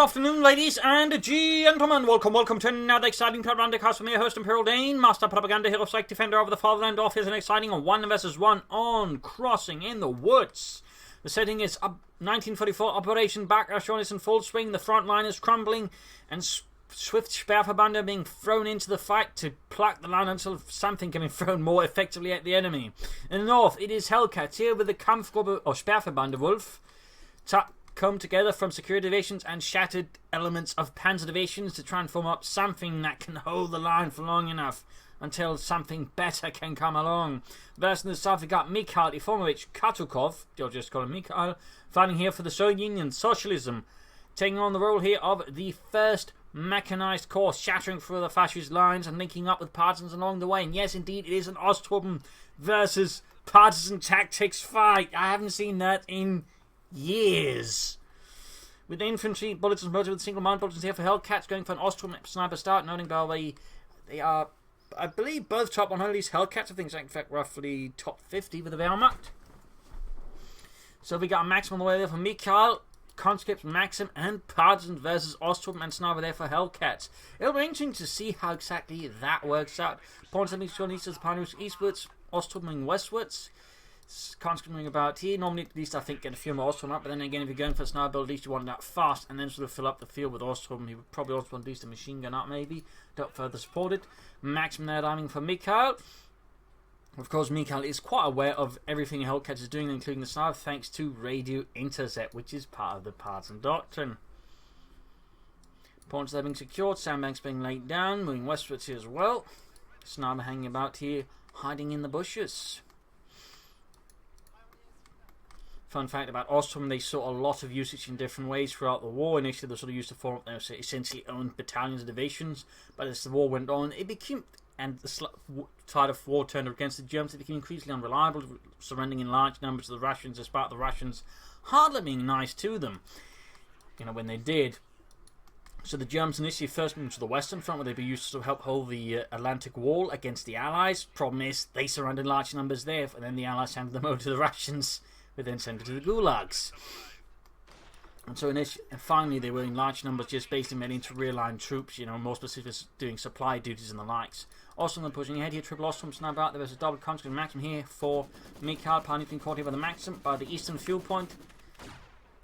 afternoon, ladies and gentlemen. Welcome to another exciting Propagandacast from your host, Imperial Dane, Master Propaganda Hero, Psych Defender of the Fatherland. Off is an exciting 1 versus 1 on Crossing in the Woods. The setting is 1944 Operation Backlash is in full swing. The front line is crumbling, and swift Sperrverbande being thrown into the fight to pluck the line until something can be thrown more effectively at the enemy. In the north, it is Hellcats here with the Kampfgruppe or Sperrverbande Wolf. Come together from security divisions and shattered elements of panzer divisions to try and form up something that can hold the line for long enough until something better can come along. Versus in the south, we got Mikhail Ifomovich Katukov, you'll just call him Mikhail, fighting here for the Soviet Union, socialism, taking on the role here of the first mechanized corps, shattering through the fascist lines and linking up with partisans along the way. And yes, indeed, it is an Osttruppen versus partisan tactics fight. I haven't seen that in years. With the infantry bulletins merged with single mine bulletins here for Hellcats, going for an Osttruppen sniper start, noting by the way they are, I believe, both top 100 these Hellcats. I think it's in fact roughly top 50 with the Wehrmacht. So we got a Maxim on the way there for Mikhail, conscripts Maxim and Partisans versus Osttruppen and sniper there for Hellcats. It'll be interesting to see how exactly that works out. Points having shown eastwards, Pioneers eastwards, Osttruppen westwards. Conscripting about here. Normally, at least I think, get a few more Osttruppen up, but then again, if you're going for a sniper build, at least you want that fast and then sort of fill up the field with Osttruppen. He would probably also want at least a machine gun up, maybe. Don't further support it. Maxim there diving for Mikhail. Of course, Mikhail is quite aware of everything Hellcats is doing, including the sniper, thanks to radio intercept, which is part of the partisan doctrine. Points there being secured, sandbags being laid down, moving westwards here as well. Sniper hanging about here, hiding in the bushes. Fun fact about Osttruppen, they saw a lot of usage in different ways throughout the war. Initially, they sort of used to form up their essentially owned battalions and divisions, but as the war went on, it became, and the tide of war turned against the Germans, it became increasingly unreliable, surrendering in large numbers to the Russians, despite the Russians hardly being nice to them, when they did. So the Germans initially first moved to the Western Front, where they'd be used to help hold the Atlantic Wall against the Allies. Problem is, they surrendered large numbers there, and then the Allies handed them over to the Russians, who then sent it to the gulags. And so finally they were in large numbers just basically made into rear-line troops, more specifically doing supply duties and the likes. Osttruppen pushing ahead here, triple Osttruppen sniper out there. There's a double conscript Maxim here for Mikhail, Pioneer being caught here by the Maxim by the eastern fuel point.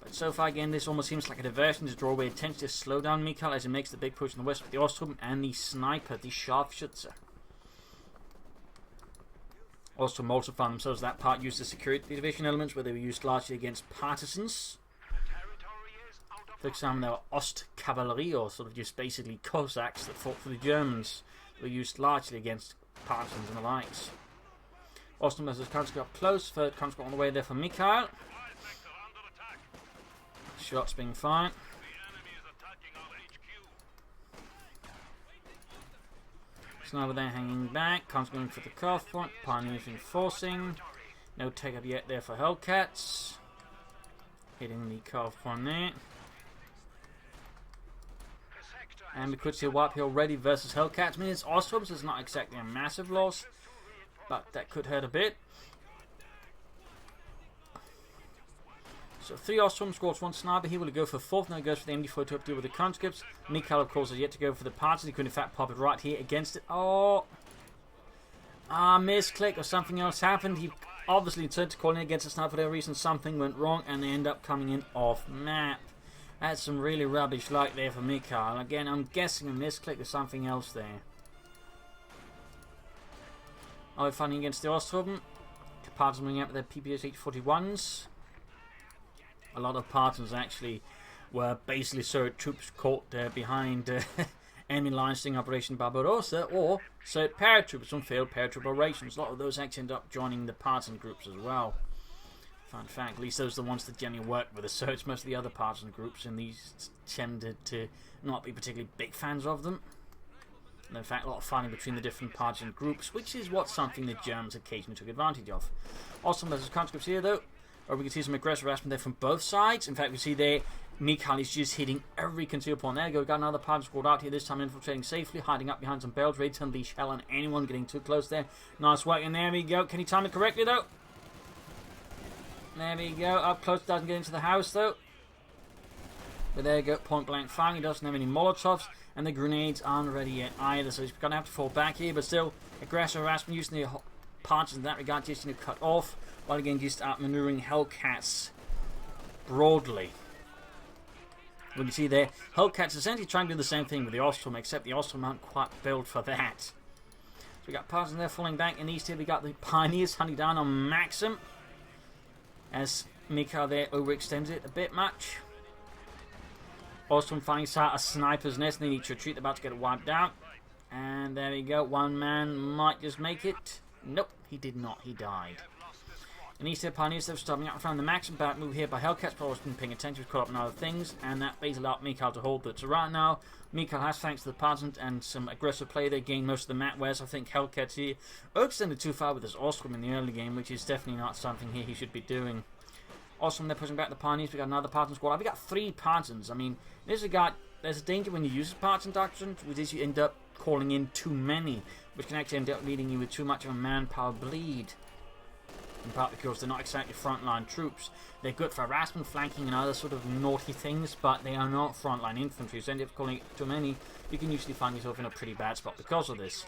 But so far again, this almost seems like a diversion to draw away attention to slow down Mikhail as he makes the big push in the west with the Osttruppen and the sniper, the Scharfschütze. Osttruppen also found themselves that part used as security division elements, where they were used largely against partisans. For example, there were Ostkavallerie, or sort of just basically Cossacks that fought for the Germans. They were used largely against partisans and the likes. Osttruppen versus conscript up close, third conscript on the way there for Mikhail. Shots being fired. Sniper there hanging back, conscript going for the cuff point, Pioneers reinforcing. No take up yet there for Hellcats. Hitting the cuff point there. And we could see a wipe here already versus Hellcats. I mean, it's Osttruppen, so it's not exactly a massive loss, but that could hurt a bit. So 3 Osttruppen scores 1 sniper. He will go for 4th. Now he goes for the MD4 to deal with the conscripts. Mikhail, of course, has yet to go for the partisans. He could in fact pop it right here against it. Misclick or something else happened. He obviously turned to calling against the sniper for whatever reason. Something went wrong and they end up coming in off map. That's some really rubbish luck there for Mikhail. Again, I'm guessing a misclick or something else there. Are we fighting against the Osttruppen? The partisans moving out with their PPS H41s. A lot of partisans actually were basically Soviet troops caught behind enemy lines during Operation Barbarossa, or Soviet paratroopers from failed paratroop operations. A lot of those actually ended up joining the partisan groups as well. Fun fact, at least those are the ones that generally work with the Soviets. Most of the other partisan groups in these tended to not be particularly big fans of them. And in fact, a lot of fighting between the different partisan groups, which is something the Germans occasionally took advantage of. Also, there's conscripts here though. Or we can see some aggressive harassment there from both sides. In fact, we see there, Mikhail is just hitting every concealed point. There you go, we've got another partisan squad out here, this time infiltrating safely, hiding up behind some barrels, ready to unleash hell on anyone getting too close there. Nice work in there we go. Can he time it correctly though? There we go, up close, doesn't get into the house though. But there you go, point blank fire. He doesn't have any Molotovs, and the grenades aren't ready yet either, so he's going to have to fall back here. But still, aggressive harassment using the parts in that regard, just to cut off, while again just outmaneuvering Hellcats broadly. What you see there, Hellcats essentially trying to do the same thing with the Osttruppen, except the Osttruppen aren't quite built for that. So we got Partisans there falling back, and east here we got the Pioneers hunting down on Maxim, as Mikhail there overextends it a bit much. Osttruppen finds out a sniper's nest, and they need to retreat. They're about to get it wiped out. And there we go. One man might just make it. Nope, he did not. He died. And East here, Pioneers, they're stopping up from the Maxim back move here by Hellcats, but Osttruppen paying attention, caught up in other things, and that basically allowed Mikhail to hold it. So right now, Mikhail has, thanks to the Partisans and some aggressive play, they gained most of the map, whereas I think Hellcats here extended too far with his Osttruppen in the early game, which is definitely not something here he should be doing. Awesome, they're pushing back the Pioneers. We got another Partisan squad. We got 3 Partisans. I mean, there's a danger when you use the Partisan doctrine, which is you end up calling in too many, which can actually end up leading you with too much of a manpower bleed. In part because they're not exactly frontline troops. They're good for harassment, flanking, and other sort of naughty things, but they are not frontline infantry. So end up calling it too many, you can usually find yourself in a pretty bad spot because of this.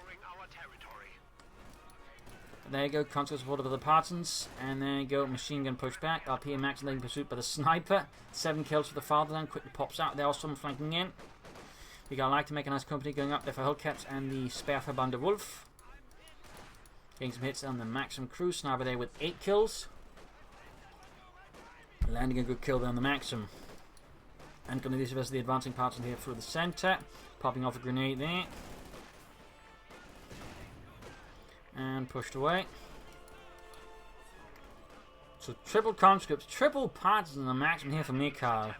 There you go, constant supported by the Partisans, and there you go, machine gun push back. Up here, Max in pursuit by the sniper. 7 kills for the fatherland, quickly pops out. There are some flanking in. We got like to make a nice company going up there for Hellcats and the Sperrverband Wolf. Getting some hits on the Maxim crew. Sniper there with 8 kills. Landing a good kill there on the Maxim. And going to do the rest of the advancing Partisan here through the center. Popping off a grenade there. And pushed away. So triple conscripts, triple Partisans on the Maxim here for Mikhail.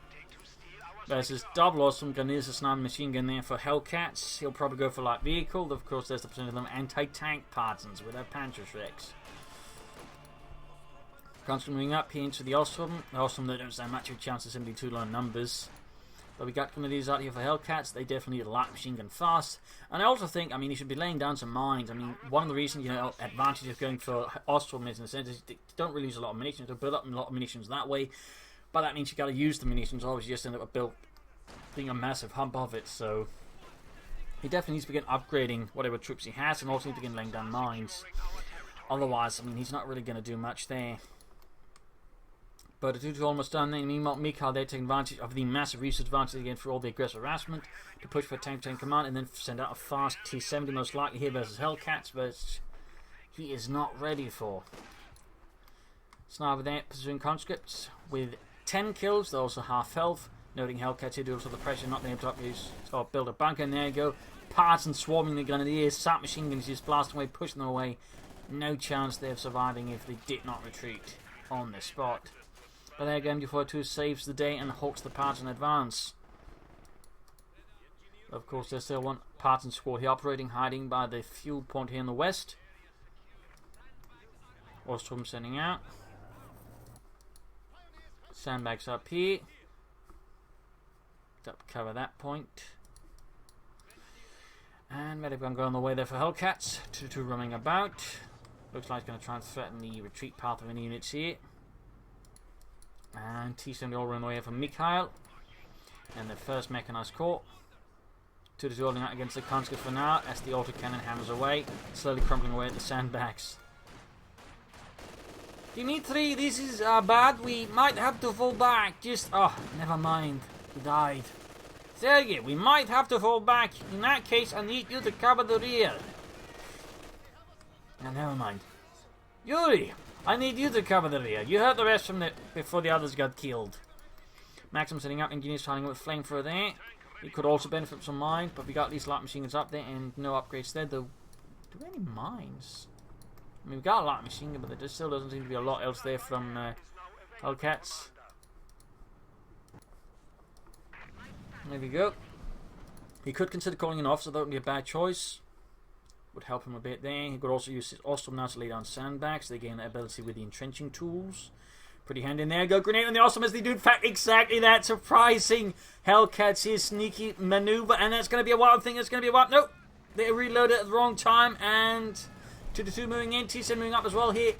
Versus double awesome gun is a sniper machine gun there for Hellcats. He'll probably go for light vehicle. Of course, there's the percentage of them anti-tank Partisans with their Panzerschrecks. Conscript moving up here into the Osttruppen. The Osttruppen, they don't stand much of a chance of simply too low numbers. But we got one of these out here for Hellcats. They definitely need a light machine gun fast. And I also think, I mean, he should be laying down some mines. I mean, one of the reasons, advantage of going for Osttruppen is in the sense is they don't really use a lot of munitions. They build up a lot of munitions that way. But that means you got to use the munitions. Otherwise, you just end up being a massive hump of it. So he definitely needs to begin upgrading whatever troops he has, and also need to begin laying down mines. Otherwise, I mean, he's not really going to do much there. But the 2-2 almost done. Then meanwhile, Mikhail there taking advantage of the massive resource advantage again for all the aggressive harassment to push for tank command, and then send out a fast T-70 most likely here versus Hellcats, but he is not ready for. Sniper there pursuing conscripts with 10 kills. They're also half health. Noting Hellcats here do also the pressure, not being able to build a bunker. And there you go. Partisan swarming the grenadiers. Sap machine guns just blasting away, pushing them away. No chance there of surviving if they did not retreat on the spot. But there again, MG42 saves the day and halts the Partisan advance. Of course, there's still one Partisan squad here operating, hiding by the fuel point here in the west. Osttruppen sending out. Sandbags up here. To cover that point. And Medigun going the way there for Hellcats. 2-2 running about. Looks like it's going to try and threaten the retreat path of any units here. And T-70 all run away from Mikhail. And the first mechanized corps. 2-2 holding out against the conscripts for now as the autocannon hammers away, slowly crumbling away at the sandbags. Dimitri, this is bad. We might have to fall back. Never mind. He died. Sergei, we might have to fall back. In that case, I need you to cover the rear. No, never mind. Yuri, I need you to cover the rear. You heard the rest from before the others got killed. Maxim setting up, engineers fighting with flamethrower there. He could also benefit from some mines, but we got these light machine guns up there and no upgrades there. Though, do we have any mines? I mean, we got a light machine gun, but there still doesn't seem to be a lot else there from Hellcats. There we go. He could consider calling an officer, that would be a bad choice. Would help him a bit there. He could also use his Osttruppen now to lay down sandbags. They gain that ability with the entrenching tools. Pretty handy in there. Go grenade on the Osttruppen as they do in fact exactly that. Surprising Hellcats his sneaky maneuver, and that's going to be a wild thing. It's going to be a wild. Nope. They reloaded at the wrong time, and 2-2 moving in. T-70 moving up as well here.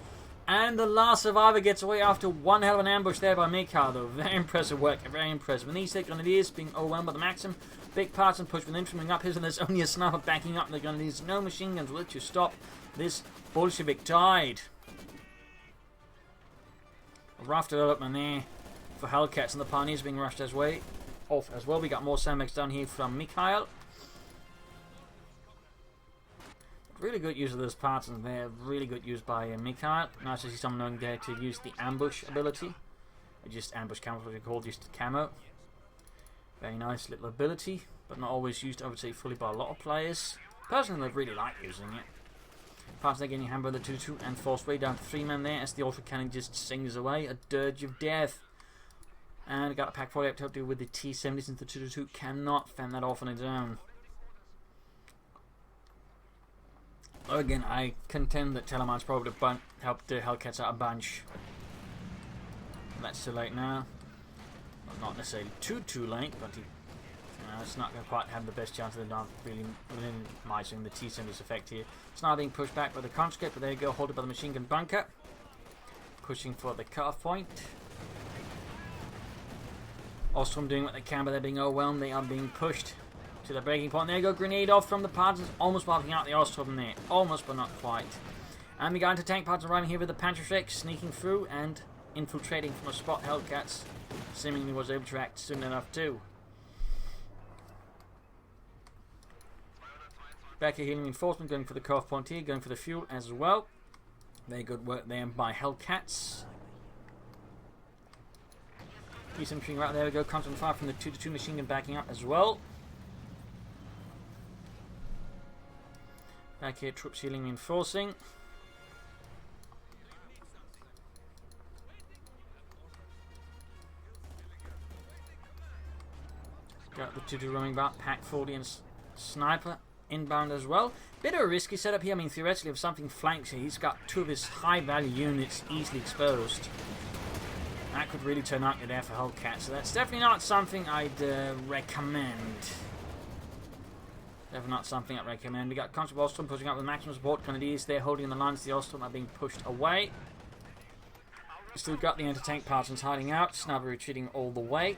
And the last survivor gets away after one hell of an ambush there by Mikhail, though. Very impressive work, very impressive. And these grenadiers being overwhelmed by the Maxim. Big parts and push with infantry up his, and there's only a sniper backing up the grenadiers. No machine guns will to stop this Bolshevik tide. A rough development there for Hellcats, and the Pioneers being rushed as way off as well. We got more sandbags down here from Mikhail. Really good use of those parts, and they're really good use by Mikhail. Nice to see someone knowing there to use the ambush ability. Or just ambush camo, what we call just camo. Very nice little ability, but not always used, I would say, fully by a lot of players. Personally, I really like using it. Parts there getting hammered by the 2-2 and forced way down to 3 men there as the auto cannon just sings away. A dirge of death. And we got a pack 40 up to help deal with the T-70 since the 2-2 cannot fend that off on its own. Again, I contend that Teleman's probably helped the Hellcats out a bunch. That's too late now. Well, not necessarily too late, but it's not going to quite have the best chance of not really minimizing the T-70's effect here. It's now being pushed back by the conscript, but there you go, hold it by the machine gun bunker. Pushing for the cutoff point. Osttruppen doing what they can, but they're being overwhelmed. They are being pushed to the breaking point. There you go, grenade off from the Partisans, almost wiping out the Osttruppen there. Almost, but not quite. And we got into tank Partisans arriving here with the Panzerschreck, sneaking through and infiltrating from a spot Hellcats seemingly was able to act soon enough too. Back here, healing reinforcement, going for the cutoff point here, going for the fuel as well. Very good work there by Hellcats. Decent machine right there we go, constant fire from the 2-2 machine gun backing up as well. Back here, troops healing reinforcing. Got the 2-2 roaming back, pack 40 and sniper inbound as well. Bit of a risky setup here. I mean, theoretically, if something flanks here, he's got 2 of his high value units easily exposed. That could really turn out your there for Hellcats, so that's definitely not something I'd recommend. Definitely not something I'd recommend. We got Conscript Osttruppen pushing up with maximum support. Grenadiers there holding the lines. The Osttruppen are being pushed away. Still got the anti-tank Partisans hiding out. Sniper retreating all the way.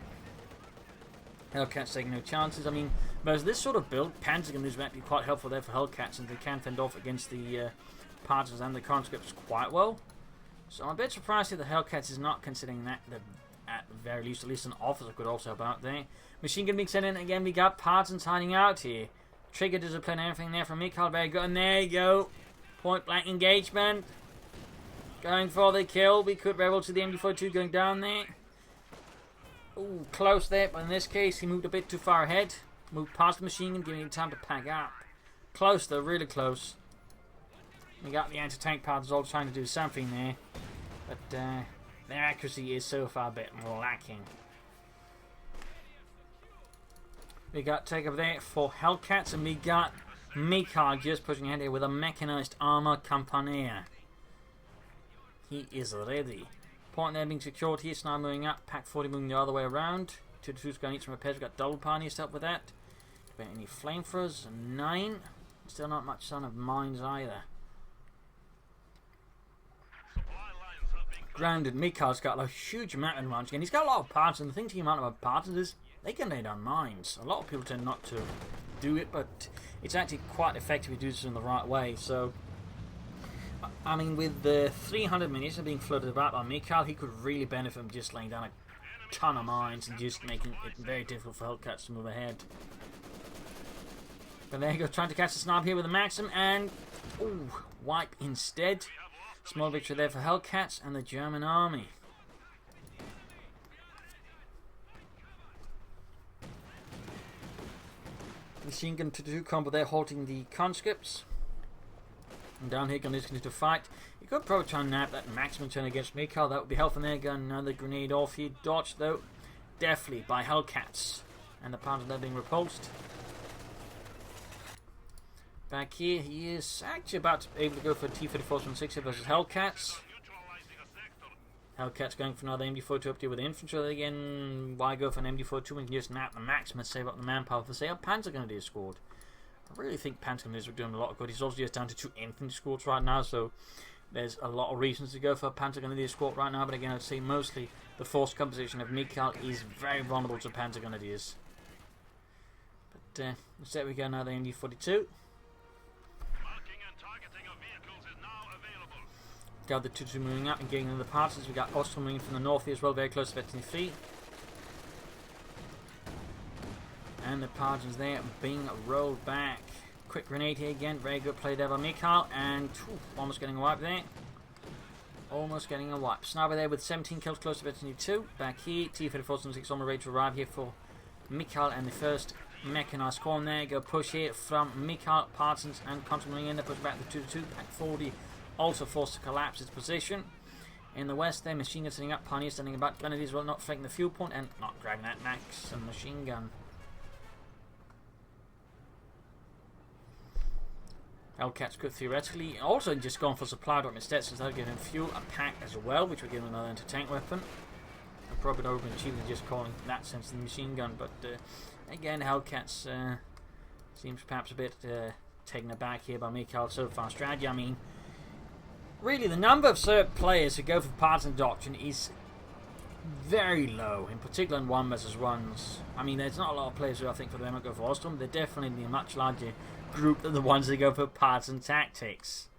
Hellcats taking no chances. I mean, whereas this sort of build, Panzer guns might be quite helpful there for Hellcats, and they can fend off against the Partisans and the conscripts quite well. So I'm a bit surprised here that Hellcats is not considering that, at the very least, at least an officer could also help out there. Machine gun being sent in again. We got Partisans hiding out here. Trigger discipline, everything there from Mikhail. Very good. And there you go. Point blank engagement. Going for the kill. We could rebel to the MD42 going down there. Ooh, close there, but in this case he moved a bit too far ahead. Moved past the machine gun, giving him time to pack up. Close though, really close. We got the anti-tank Partisans all trying to do something there, but their accuracy is so far a bit more lacking. We got takeover there for Hellcats, and we got Mikhail just pushing ahead here with a mechanized armor Campanier. He is ready. Point there being secured here, Sniper moving up, Pack 40 moving the other way around. 2-2's going to need some repairs. We've got double Pioneers to help with that. Any flamethrowers? 9. Still not much sign of mines either. Grounded. Mikhail's got a huge amount of mines again. He's got a lot of parts, and the thing to him about parts is they can lay down mines. A lot of people tend not to do it, but it's actually quite effective if you do this in the right way. So, I mean, with the 300 munitions being floated about by Mikhail, he could really benefit from just laying down a ton of mines and just making it very difficult for Hellcats to move ahead. But there you go, trying to catch the sniper here with a Maxim, and ooh, wipe instead. Small victory there for Hellcats and the German army. Machine gun 2-2 combo there, halting the conscripts. And down here, Gunner's going to fight. You could probably try and nab that maximum turn against Mikhail. That would be helpful there. Gun another grenade off here. Dodged though, definitely by Hellcats. And the Panzers are being repulsed. Back here, he is actually about to be able to go for T-34-160 versus Hellcats. Hellcats going for another MD42 up there with the infantry. Again, why go for an MD42 when you can just nap the maximum and save up the manpower for, say, a Panzer Grenadier squad? I really think Panzer Grenadiers are doing a lot of good. He's also just down to 2 infantry squads right now, so There's a lot of reasons to go for a Panzer Grenadier squad right now, but again, I'd say mostly the force composition of Mikhail is very vulnerable to Panzer Grenadiers. But there we go now, the MD-42. Got the 2-2 moving up and getting into the partisans. We got Osttruppen moving from the north here as well, very close to 15 feet. And the partisans there being rolled back. Quick grenade here again, very good play there by Mikhail, and almost getting a wipe there. Almost getting a wipe. Sniper there with 17 kills, close to 22. Back here, T-3476 on the way to arrive here for Mikhail and the first mechanized squad there. Go push here from Mikhail, partisans, and continuing in there, push back the 2-2, back 40. Also forced to collapse its position. In the west there, machine gun setting up, Pioneer standing about, Grenadiers well not flanking the fuel point and not grabbing that max and machine gun. Hellcats could theoretically also just gone for supply drop instead, since they're giving fuel, a pack as well, which would give them another anti-tank weapon. And probably not been cheaper than just calling that sense the machine gun, but again, Hellcats seems perhaps a bit taken aback here by Mikhail's so far strategy. I mean, really, the number of players who go for partisan doctrine is very low, in particular in 1 versus 1s. I mean, there's not a lot of players who I think for them go for Osttruppen. They're definitely a much larger group than the ones that go for partisan tactics.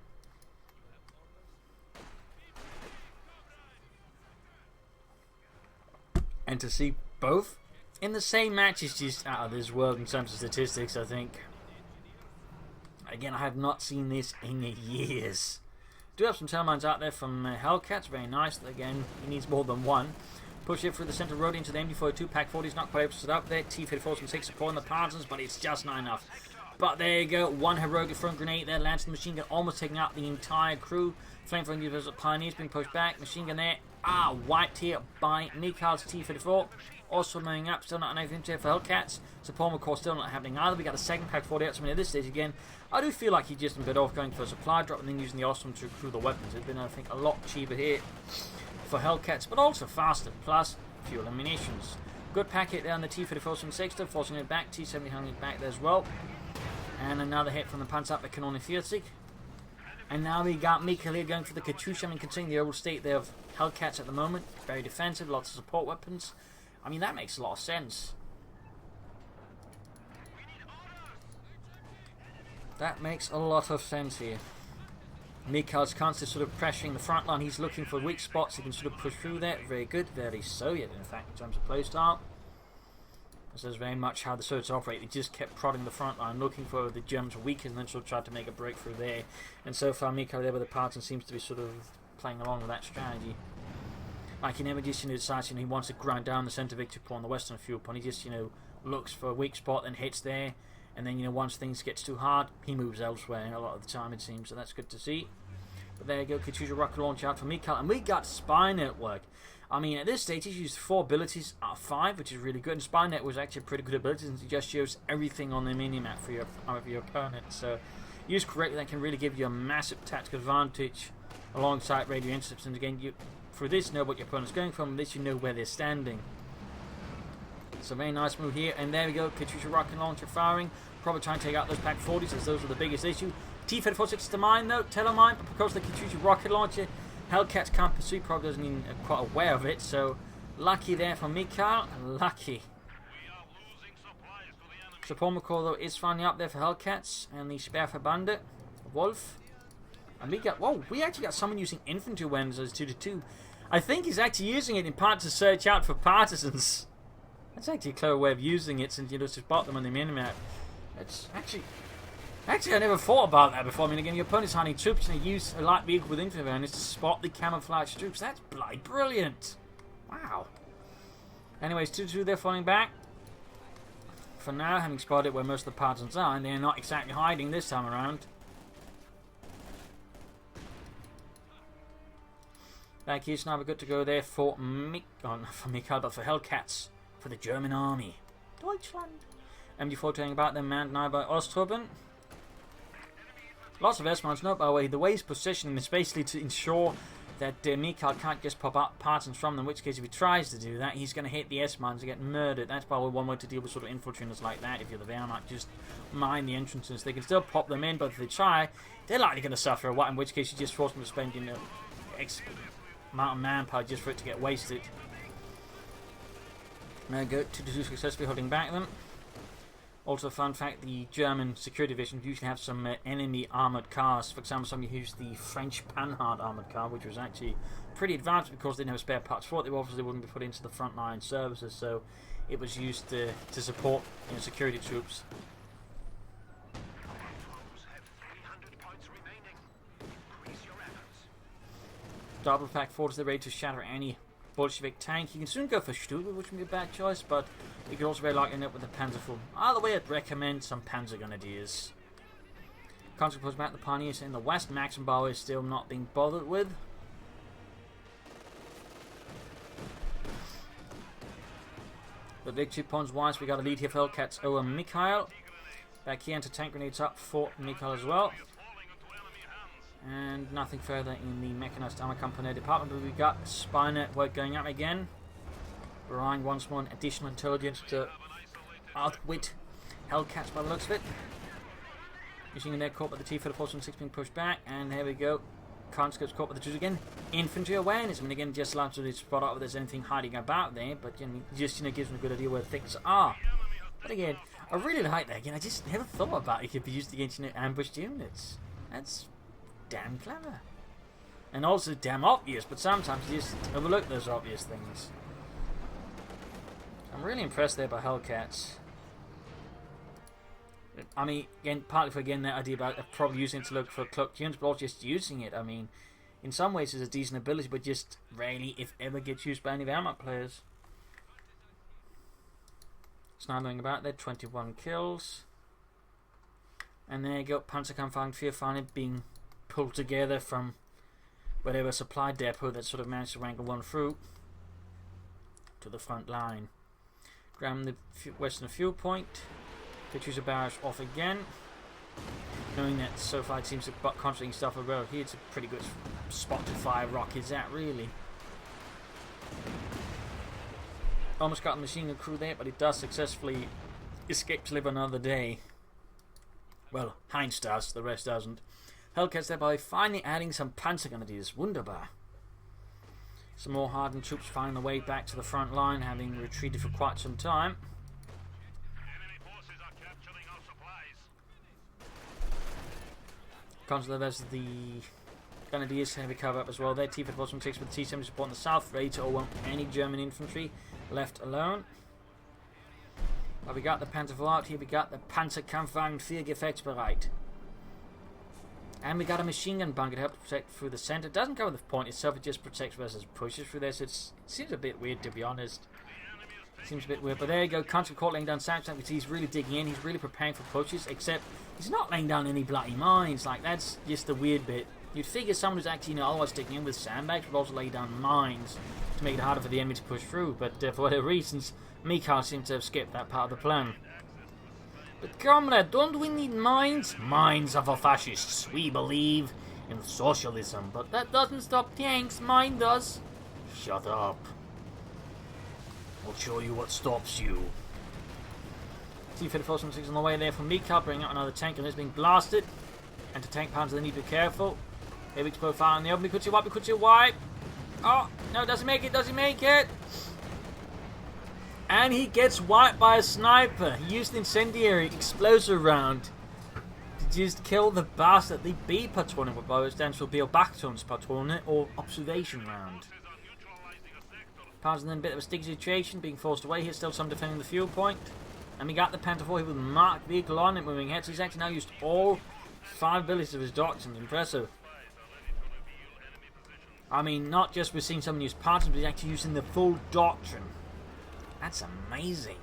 And to see both in the same match is just out of this world in terms of statistics, I think. Again, I have not seen this in years. Do have some termites out there from Hellcats, very nice. Again, he needs more than one. Push it through the center road into the MD-42. Pack 40 is not quite able to sit up there. T-3476 supporting the partisans, but it's just not enough. But there you go, one heroic front grenade there, lands the machine gun, almost taking out the entire crew. Flamethrowing universal pioneers being pushed back. Machine gun there, wiped here by Mikhail's T-34. Also moving up, still not anything here for Hellcats. Support core still not happening either. We got a second Pack 40 out. So at this stage again, I do feel like he's just a bit off going for a supply drop and then using the Osttruppen to recruit the weapons. It's been, I think, a lot cheaper here for Hellcats, but also faster, plus fuel and munitions. Good packet there on the T-3476, forcing it back. T-70 hung it back there as well. And another hit from the Panzer Cannon 30. And now we got Mikhail here going for the Katyusha. I mean, considering the overall state there of Hellcats at the moment, very defensive, lots of support weapons. I mean, that makes a lot of sense. That makes a lot of sense here. Mikhail's constantly sort of pressuring the front line. He's looking for weak spots he can sort of push through there. Very good, very Soviet in fact in terms of playstyle. This is very much how the Soviets operate. They just kept prodding the front line, looking for the Germans weak, and then sort of tried to make a breakthrough there. And so far, Mikhail there with the partisans seems to be sort of playing along with that strategy. Like he never just decides he wants to grind down the centre victory point on the western fuel point. He just looks for a weak spot and hits there. And then, once things gets too hard, he moves elsewhere a lot of the time, it seems. So that's good to see. But there you go, Katyusha rocket launch out for Mikhail. And we got Spy Network. I mean, at this stage, he's used 4 abilities out of 5, which is really good. And Spy Network was actually a pretty good ability, since it just shows everything on the minimap for your opponent. So, used correctly, that can really give you a massive tactical advantage alongside radio intercepts. And again, for this, know what your opponent's going from. And this, you know where they're standing. So very nice move here, and there we go, Katyusha rocket launcher firing, probably trying to take out those Pack 40s, as those are the biggest issue. T-34 to mine though, Telemine, but because of the Katyusha rocket launcher, Hellcats can't pursue, probably doesn't even quite aware of it, so lucky there for Mikhail, lucky. Support core though is finally up there for Hellcats, and the Sperrverbande, Wolf. And we actually got someone using infantry weapons as 2-2. I think he's actually using it in part to search out for partisans. That's actually a clever way of using it, since to spot them on the minimap. It's actually I never thought about that before. I mean, again, your opponent's hiding troops and they use a light vehicle with infantry weapons to spot the camouflage troops. That's bloody brilliant. Wow. Anyways, 2-2 they're falling back. For now, having spotted where most of the partisans are, and they're not exactly hiding this time around. Back here, Sniper good to go there for Mikhail, but for Hellcats. For the German army. Deutschland. MD-4 telling about them, manned now by Osttruppen. Lots of S-mounts. Note, by the way, the way he's positioning is basically to ensure that Mikhail can't just pop up partisans from them, in which case if he tries to do that, he's going to hit the S-mines and get murdered. That's probably one way to deal with sort of infiltrators like that. If you're the Wehrmacht, just mine the entrances. They can still pop them in, but if they try, they're likely going to suffer a lot, in which case you just force them to spend, you know, X amount of manpower just for it to get wasted. There we go, 2-2 successfully holding back them. Also, fun fact, the German security division usually have some enemy armoured cars. For example, somebody used the French Panhard armoured car, which was actually pretty advanced because they didn't have spare parts for it. They obviously wouldn't be put into the frontline services, so it was used to support, you know, security troops. Double pack forces the ready to shatter any Bolshevik tank. You can soon go for Stuber, which would be a bad choice, but you could also very likely end up with a Panzerfuhr. Either way, I'd recommend some Panzer Grenadiers. Consul pulls back the Pioneers in the west. Maxenbauer is still not being bothered with. But victory points wise, we got a lead here for Hellcats over Mikhail. Back here, anti-tank grenades up for Mikhail as well. And nothing further in the Mechanized Armor Company department, but we got spy network going up again. Relying once more on additional intelligence to outwit Hellcats by the looks of it. Machine gun caught by the T-34-6 being pushed back, and there we go. Conscripts caught by the twos again. Infantry awareness, I mean, again, just allows you to spot out if there's anything hiding about there, but you know, just, you know, gives them a good idea where things are. But again, I really like that. Again, I just never thought about it could be used against, you know, ambushed units. That's damn clever. And also damn obvious, but sometimes you just overlook those obvious things. I'm really impressed there by Hellcats. I mean, again, partly for that idea about probably using it to look for cloaked units, but also just using it. I mean, in some ways it's a decent ability, but just rarely, if ever, gets used by any Wehrmacht players. Snarling about there, 21 kills. And there you go, Panzerkampfwagen 4 finally being pulled together from whatever supply depot that sort of managed to wrangle one through to the front line. Grab the western fuel point. Pictures of barrage off again. Knowing that so far it seems to be concentrating stuff around here, it's a pretty good spot to fire rockets at, really. Almost got the machine gun crew there, but it does successfully escape to live another day. Well, Heinz does, the rest doesn't. Hellcats thereby finally adding some Panzer Grenadiers. Wunderbar. Some more hardened troops finding their way back to the front line, having retreated for quite some time. Consular versus the Grenadiers heavy cover up as well. Their T-34-6 with the T-70 support on the south, ready to overwhelm any German infantry left alone. But we got the Panzerfuhr out here, we got the Panzerkampfwagen 4 gefechtsbereit. And we got a machine gun bunker to help protect through the center. It doesn't cover the point itself, it just protects versus pushes through there, so it seems a bit weird, to be honest. Seems a bit weird, but there you go. Conscript caught laying down Samson, because he's really digging in, he's really preparing for pushes, except he's not laying down any bloody mines. Like, that's just the weird bit. You'd figure someone who's actually, you know, otherwise sticking in with sandbags would also lay down mines to make it harder for the enemy to push through, but for whatever reasons, Mikhail seems to have skipped that part of the plan. But comrade, don't we need mines? Mines are for fascists. We believe in socialism, but that doesn't stop tanks. Mine does. Shut up. I'll show you what stops you. T-34-6 on the way there from Mikhail, bringing out another tank and it's being blasted. Anti-tank pounds, they need to be careful. Heavy profile in the open. We could see wipe. Oh, no, doesn't make it, doesn't make it. And he gets wiped by a sniper. He used the incendiary explosive round to just kill the bastard. The B-Patrone, what stands for Beobachtungs-Patrone, or observation round. Pounds in a bit of a sticky situation, being forced away. Here's still some defending the fuel point. And we got the Panzerfuhr here with a marked vehicle on it, moving ahead. So he's actually now used all 5 abilities of his doctrines. Impressive. I mean, not just we're seeing someone use parts, but he's actually using the full doctrine. That's amazing.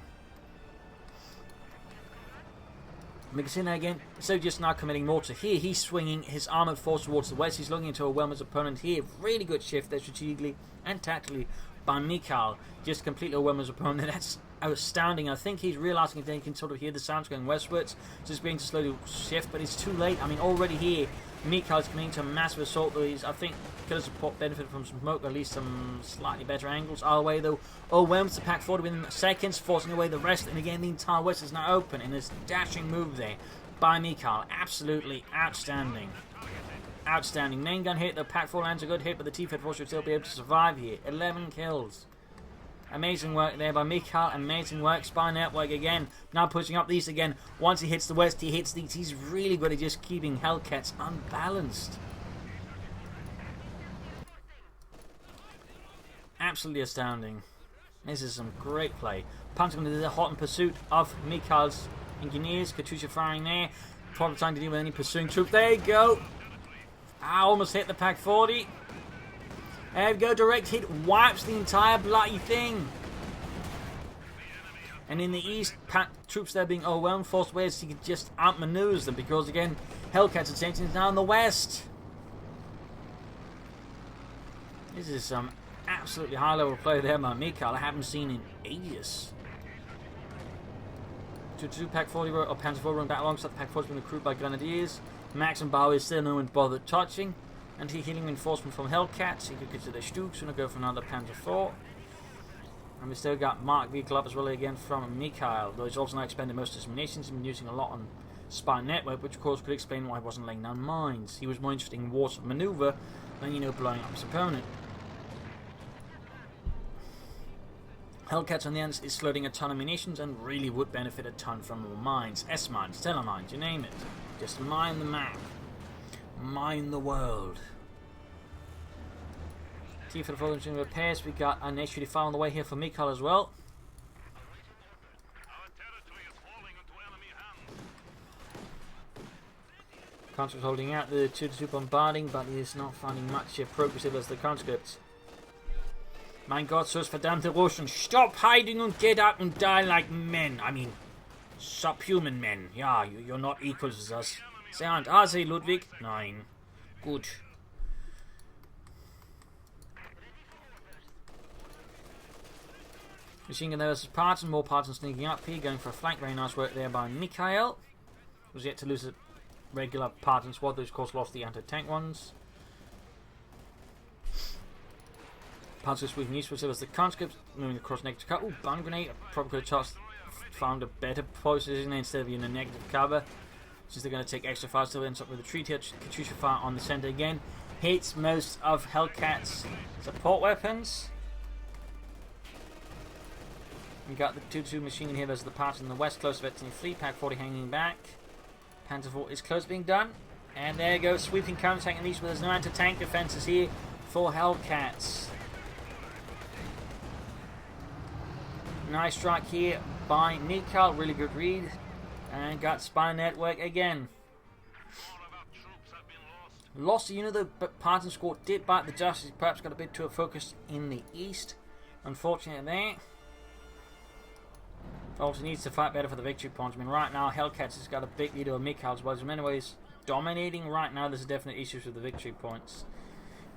We can see there again, so just now committing more to here. He's swinging his armoured force towards the west. He's looking to overwhelm his opponent here. Really good shift there strategically and tactically by Mikhail. Just completely overwhelm his opponent. That's astounding. I think he's realising that he can sort of hear the sounds going westwards. Just beginning to slowly shift, but it's too late. I mean, already here, Mikhail's coming to a massive assault, though he's, I think, killer support benefit from some smoke, or at least some slightly better angles. Our way, though, overwhelms the pack 40 within seconds, forcing away the rest, and again, the entire west is now open in this dashing move there by Mikhail. Absolutely outstanding. Outstanding. Main gun hit, the pack 4 lands a good hit, but the T-34 should still be able to survive here. 11 kills. Amazing work there by Mikhail. Amazing work. Spy network again. Now pushing up these again. Once he hits the west, he hits these. He's really good at just keeping Hellcats unbalanced. Absolutely astounding. This is some great play. Pentagon is hot in pursuit of Mikhail's engineers. Katusha firing there. Probably trying to deal with any pursuing troop. There you go. Almost hit the pack 40. There we go, direct hit wipes the entire bloody thing. And in the east, troops there being overwhelmed, forced ways he could just outmaneuvers them because again, Hellcats' attention is now in the west. This is some absolutely high level play there by Mikhail I haven't seen in ages. 2 pack 40 or Panzer 4 run back alongside the pack 40 being recruited by Grenadiers. Max and Bauer is still no one bothered touching. Anti-healing reinforcement from Hellcats. He could get to the Stukes and go for another Panzer 4. And we still got Mark vehicle up as well again from Mikhail, though he's also now expended most of his munitions and been using a lot on spy network, which of course could explain why he wasn't laying down mines. He was more interested in wars of maneuver than, blowing up his opponent. Hellcats on the end is loading a ton of munitions and really would benefit a ton from more mines. S-mines, telemines, you name it. Just mine the map. Mine the world. T for the following repairs. We got an H-35 on the way here for Mikhail as well. Conscript holding out the 2-2 bombarding, but he is not finding much progressive as the conscripts. Mein Gott, so verdammte Russen, stop hiding and get out and die like men. I mean, subhuman men. Yeah, you're not equal to us. Say Hand, say Ludwig. Nein. Gut. Machine gun there versus Partisan. More Partisans sneaking up here, going for a flank. Very nice work there by Mikhail. Was yet to lose a regular Partisan squad, those of course lost the anti-tank ones. Partisans sweeping eastwards as the conscripts moving across negative cover. Ooh, bomb grenade. Probably could have found a better position instead of being a negative cover. Since they're going to take extra fire, still ends up with a retreat here. Katusha fire on the center again. Hits most of Hellcats' support weapons. We got the 2-2 machine gun here versus the parts in the west, close to it, 3 pack 40 hanging back. Panzer 4 is close to being done. And there goes sweeping counter-tank in these, but there's no anti-tank defenses here for Hellcats. Nice strike here by Mikhail, really good read. And got spy network again. Lost the unit, the Partisan squad did bite the dust. Perhaps got a bit too focused in the east. Unfortunately there. Also needs to fight better for the victory points. I mean, right now Hellcats has got a big lead over Mikhail's, but in many ways dominating. Right now there's definite issues with the victory points.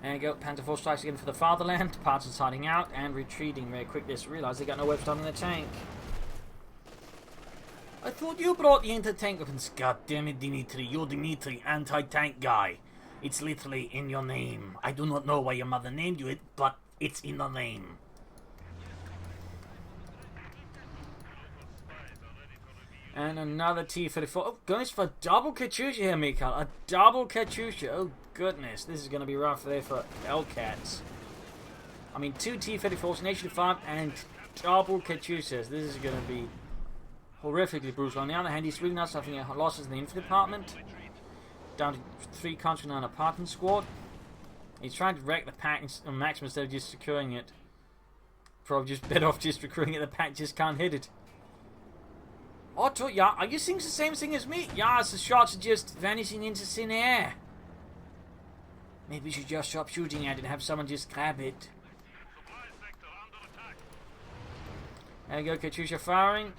And go Panzer 4 strikes again for the fatherland. Partisans hiding out and retreating very quickly. Just realised they got no way of stopping the tank. I thought you brought the anti-tank weapons. God damn it, Dimitri. You're Dimitri, anti-tank guy. It's literally in your name. I do not know why your mother named you it, but it's in the name. And another T-34. Oh, goes for double Katusha here, Mikhail. A double Katusha. Oh, goodness. This is going to be rough there for Hellcats. I mean, 2 T-34s, an H-5, and double Katushas. This is going to be horrifically brutal. On the other hand, he's really not suffering losses in the infantry department. Down to 3 conscripts and a Partisan squad. He's trying to wreck the pack on maximum instead of just securing it. Probably just better off just recruiting it. The pack just can't hit it. Otto, yeah, are you seeing the same thing as me? Yeah, the shots are just vanishing into thin air. Maybe we should just stop shooting at it and have someone just grab it. There we go, Katusha firing.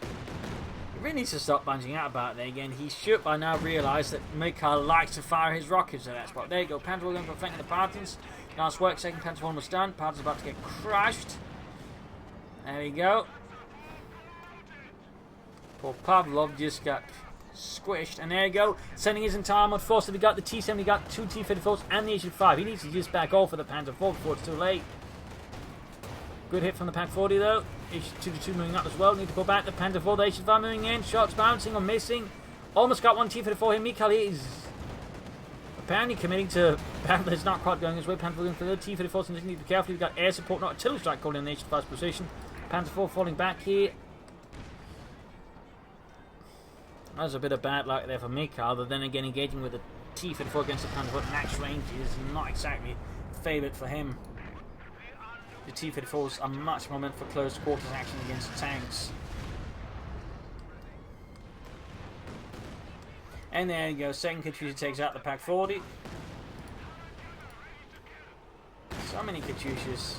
He really needs to stop bunging out about there again. He should by now realise that Mikhail likes to fire his rockets at that spot. There you go, Panzer going for flanking the Partisans. Nice work, second Panzer almost done. Partisans about to get crushed. There we go. Poor Pavlov just got squished. And there you go. Sending his entire armored force. So we got the T-70, we got 2 T-54s and the H-5. He needs to just back off for the Panzer IV before it's too late. Good hit from the Pak 40 though. H-22 moving up as well. Need to go back. The Panzer IV, the H-5 moving in. Shots bouncing or missing. Almost got one T-54 here. Mikhail is apparently committing to battle. It's not quite going his way. Panzer IV going for the T-54, so you need to be careful. We've got air support, not artillery strike called in the H-5's position. Panzer IV falling back here. That was a bit of bad luck there for Mikhail, but then again engaging with the T-54 against the Panzer IV max range is not exactly favoured for him. The T-54s are much more meant for close quarters action against tanks. And there you go, second Katyusha takes out the Pak 40. So many Katyushas.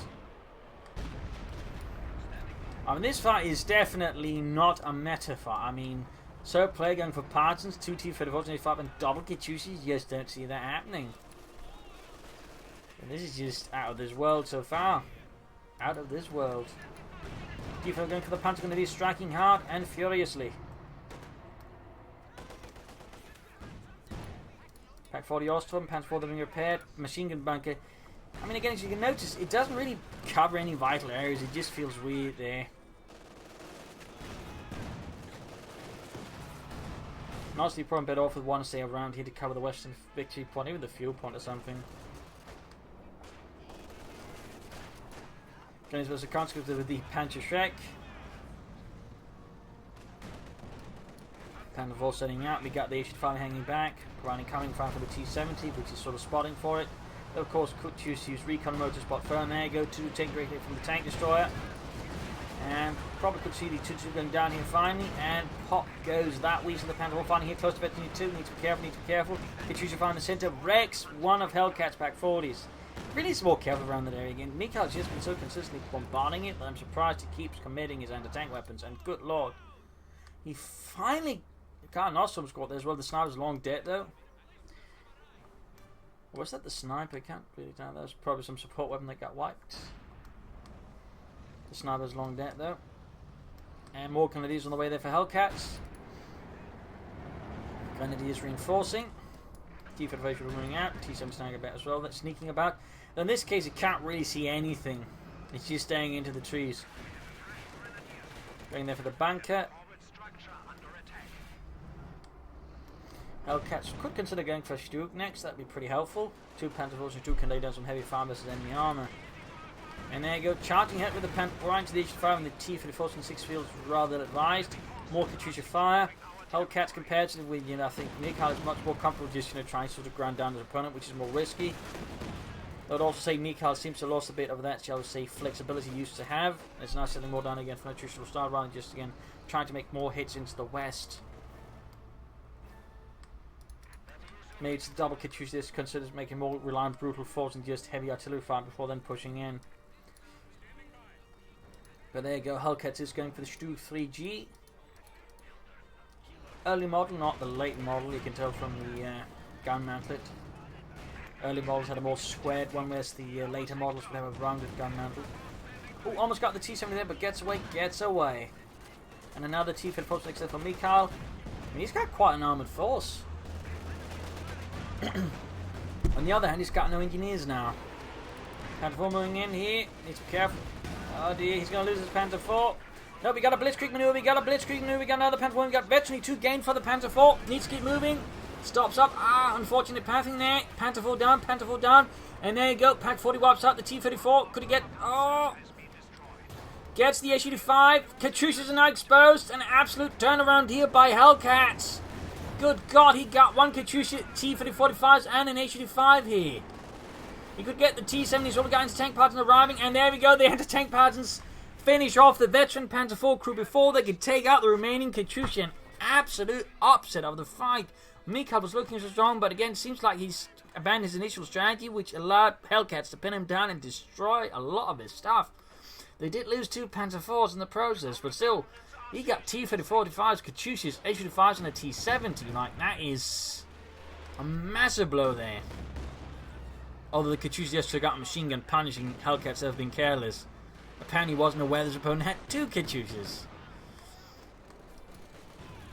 I mean, this fight is definitely not a meta fight. I mean, so play going for Partisans, 2 T-54s and 5 and double Katyushas, you just don't see that happening. And this is just out of this world so far. Out of this world. T-54 going for the Panzer, going to be striking hard and furiously. Pak 40 Osttruppen, Panzer IV being repaired, machine gun bunker. I mean, again, as you can notice, it doesn't really cover any vital areas. It just feels weird there. Honestly, probably better off with one stay around here to cover the western victory point, even the fuel point or something. Games was a consequence with the Panzer Shrek. Panzer IV setting out. We got the H-5 hanging back, providing coming fire for the T-70, which is sort of spotting for it. Of course, Katyusha use recon mode to spot firm. There you go, 2 take great hit from the tank destroyer. And probably could see the 2-2 going down here finally. And pop goes that way. So the Panzer IV finally here close to Veteran 2. Need to be careful, need to be careful. Katyusha finally in the center. Wrecks one of Hellcats Pak 40s. Really needs to be more careful around that area again. Mikhail's just been so consistently bombarding it that I'm surprised he keeps committing his anti-tank weapons. And good lord, he finally got an awesome squad there as well. The sniper's long dead though. Or was that the sniper? I can't really tell. That was probably some support weapon that got wiped. The sniper's long dead though. And more Grenadiers on the way there for Hellcats. Grenadiers reinforcing. T-55 moving out. T-7 staying about as well. That's sneaking about. In this case, it can't really see anything. It's just staying into the trees. Going there for the bunker. Hellcats could consider going for Stuk next. That'd be pretty helpful. 2 Panzer IVs and 2 can lay down some heavy fire versus enemy armor. And there you go, charging ahead with the Panzer right into the H-5 and the T-54s and 6 fields rather advised. More Katyusha fire. Hellcats comparatively with, you know, I think Mikhail is much more comfortable just, you know, trying to sort of grind down his opponent, which is more risky. I would also say Mikhail seems to have lost a bit of that, shall we say, flexibility he used to have. It's now settling more down again from a traditional style rather than just, again, trying to make more hits into the west. Maybe it's the double Katyusha this considers making more reliant brutal force and just heavy artillery fire before then pushing in. But there you go, Hellcats is going for the Stuk 3G. Early model, not the late model, you can tell from the gun mantlet. Early models had a more squared one, whereas the later models would have a rounded gun mantle. Oh, almost got the T-70 there, but gets away, gets away. And another T-54 next there for Mikhail. I mean, he's got quite an armoured force. On the other hand, he's got no engineers now. Panzer IV moving in here, needs to be careful. Oh dear, he's going to lose his Panzer IV. No, we got a blitzkrieg maneuver, we got a blitzkrieg maneuver, we got another Panzer IV, we got veteran 2 gain for the Panzer IV. Needs to keep moving. Stops up. Ah, unfortunate pathing there. Panzer IV down, Panzer IV down. And there you go, Pak 40 wipes out the T-34. Could he get... Oh! Gets the H-85. Katyushas are now exposed. An absolute turnaround here by Hellcats. Good God, he got one Katyusha, T-45s and an H-85 here. He could get the T-70s, all the guys anti-tank partisans arriving. And there we go, the anti-tank partisans finish off the veteran Panzer IV crew before they could take out the remaining Katyusha. An absolute upset of the fight. Mikhail was looking so strong, but again, seems like he's abandoned his initial strategy, which allowed Hellcats to pin him down and destroy a lot of his stuff. They did lose 2 Panzer IVs in the process, but still, he got T-45s, Katyushas, H-85s, and a T-70. Like, that is a massive blow there. Although the Katyusha just took out a machine gun, punishing Hellcats that have been careless. Apparently, he wasn't aware his opponent had 2 Katyushas.